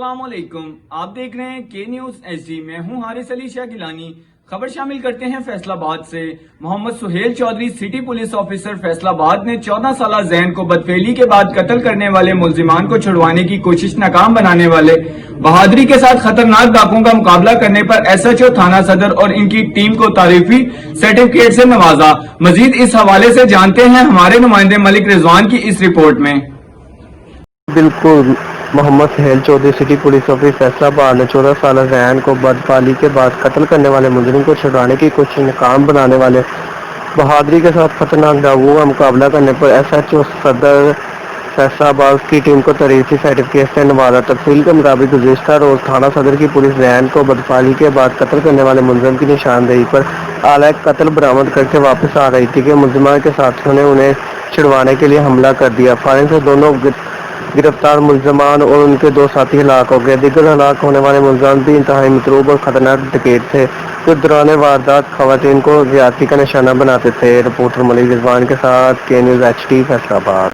السلام علیکم، آپ دیکھ رہے ہیں کے نیوز ایچ ڈی۔ میں ہوں حارث علی شاہ گیلانی۔ خبر شامل کرتے ہیں فیصل آباد سے۔ Muhammad Sohail Chaudhry city police officer Faisalabad نے 14 سالہ زین کو بدفعلی کے بعد قتل کرنے والے ملزمان کو چھڑوانے کی کوشش ناکام بنانے والے بہادری کے ساتھ خطرناک ڈاکوں کا مقابلہ کرنے پر ایس ایچ او تھانہ صدر اور ان کی ٹیم کو تعریفی سرٹیفکیٹ سے نوازا۔ مزید اس حوالے سے جانتے ہیں ہمارے نمائندے ملک رضوان کی اس رپورٹ میں۔ بالکل، Muhammad Sohail Chaudhry city police officer Faisalabad نے 14 سالہ زین کو بدفعلی کے بعد قتل کرنے والے مجرم کو چھڑوانے کی کوشش ناکام بنانے والے بہادری کے ساتھ خطرناک ڈاکوؤں کا مقابلہ کرنے پر ایس ایچ او صدر فیصل آباد کی ٹیم کو تعریفی سرٹیفکیٹ سے نوازا۔ تفصیل کے مطابق گزشتہ روز تھانہ صدر کی پولیس زین کو بدفعلی کے بعد قتل کرنے والے ملزم کی نشاندہی پر آلہ قتل برآمد کر کے واپس آ رہی تھی کہ ملزمان کے ساتھیوں نے انہیں چھڑوانے کے لیے حملہ کر دیا۔ فائرنگ سے دونوں گرفتار ملزمان اور ان کے 2 ساتھی ہلاک ہو گئے۔ دیگر ہلاک ہونے والے ملزمان بھی انتہائی مطلوب اور خطرناک ڈکیٹ تھے جو دوران واردات خواتین کو زیادتی کا نشانہ بناتے تھے۔ رپورٹر ملک رضوان کے ساتھ کے نیوز ایچ ڈی، فیصل آباد۔